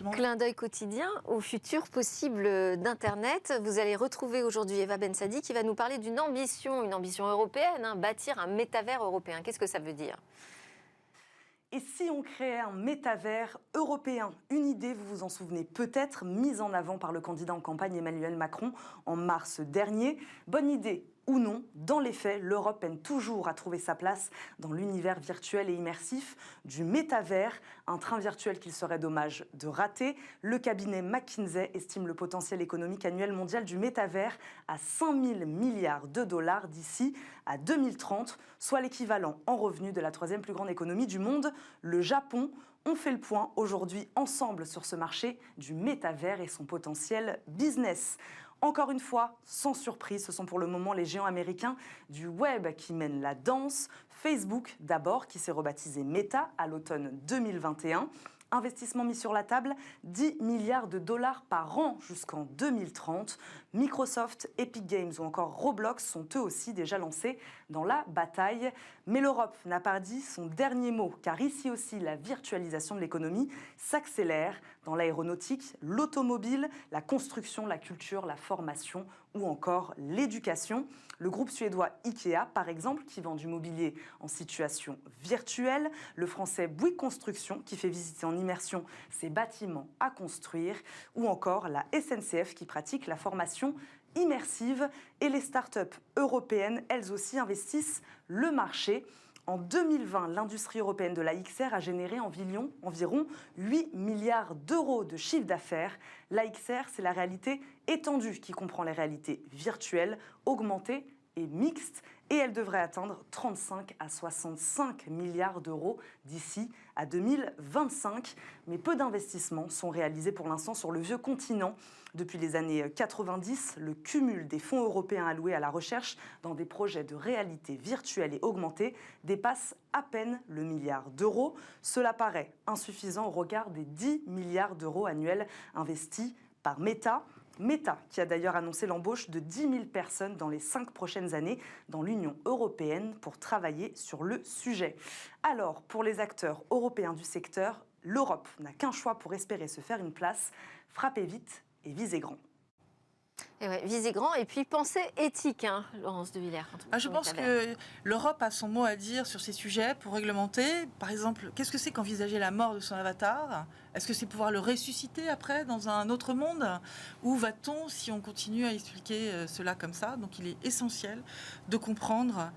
effectivement. Clin d'œil quotidien au futur possible d'Internet. Vous allez retrouver aujourd'hui Eva Bensadi qui va nous parler d'une ambition, une ambition européenne, bâtir un métavers européen. Qu'est-ce que ça veut dire ? Et si on créait un métavers européen? Une idée, vous vous en souvenez peut-être, mise en avant par le candidat en campagne Emmanuel Macron en mars dernier. Bonne idée ou non, dans les faits, l'Europe peine toujours à trouver sa place dans l'univers virtuel et immersif du métavers, un train virtuel qu'il serait dommage de rater. Le cabinet McKinsey estime le potentiel économique annuel mondial du métavers à 5 000 milliards de dollars d'ici à 2030, soit l'équivalent en revenus de la troisième plus grande économie du monde, le Japon. On fait le point aujourd'hui ensemble sur ce marché du métavers et son potentiel business. Encore une fois, sans surprise, ce sont pour le moment les géants américains du web qui mènent la danse. Facebook d'abord, qui s'est rebaptisé Meta à l'automne 2021. Investissement mis sur la table, 10 milliards de dollars par an jusqu'en 2030. Microsoft, Epic Games ou encore Roblox sont eux aussi déjà lancés dans la bataille. Mais l'Europe n'a pas dit son dernier mot, car ici aussi la virtualisation de l'économie s'accélère dans l'aéronautique, l'automobile, la construction, la culture, la formation ou encore l'éducation. Le groupe suédois Ikea, par exemple, qui vend du mobilier en situation virtuelle. Le français Bouygues Construction, qui fait visiter en immersion ses bâtiments à construire. Ou encore la SNCF, qui pratique la formation immersive. Et les startups européennes, elles aussi, investissent le marché. En 2020, l'industrie européenne de la XR a généré environ 8 milliards d'euros de chiffre d'affaires. La XR, c'est la réalité étendue qui comprend les réalités virtuelles, augmentées et mixtes. Et elle devrait atteindre 35 à 65 milliards d'euros d'ici à 2025. Mais peu d'investissements sont réalisés pour l'instant sur le vieux continent. Depuis les années 90, le cumul des fonds européens alloués à la recherche dans des projets de réalité virtuelle et augmentée dépasse à peine le milliard d'euros. Cela paraît insuffisant au regard des 10 milliards d'euros annuels investis par Meta. Meta, qui a d'ailleurs annoncé l'embauche de 10 000 personnes dans les 5 prochaines années dans l'Union européenne pour travailler sur le sujet. Alors, pour les acteurs européens du secteur, l'Europe n'a qu'un choix pour espérer se faire une place, frapper vite et viser grand. Et ouais, viser grand et puis penser éthique, Laurence de Villers. Je pense que l'Europe a son mot à dire sur ces sujets pour réglementer. Par exemple, qu'est-ce que c'est qu'envisager la mort de son avatar ? Est-ce que c'est pouvoir le ressusciter après dans un autre monde ? Où va-t-on si on continue à expliquer cela comme ça ? Donc il est essentiel de comprendre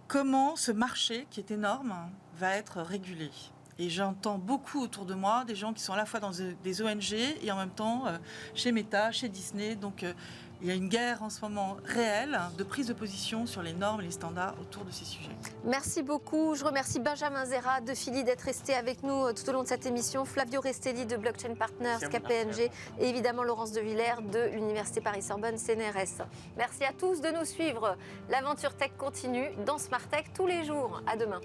comment ce marché, qui est énorme, va être régulé. Et j'entends beaucoup autour de moi des gens qui sont à la fois dans des ONG et en même temps chez Meta, chez Disney. Donc il y a une guerre en ce moment réelle de prise de position sur les normes et les standards autour de ces sujets. Merci beaucoup. Je remercie Benjamin Zera de Philly d'être resté avec nous tout au long de cette émission. Flavio Restelli de Blockchain Partners, KPMG et évidemment Laurence de Villers de l'Université Paris-Sorbonne, CNRS. Merci à tous de nous suivre. L'aventure tech continue dans Smart Tech tous les jours. À demain.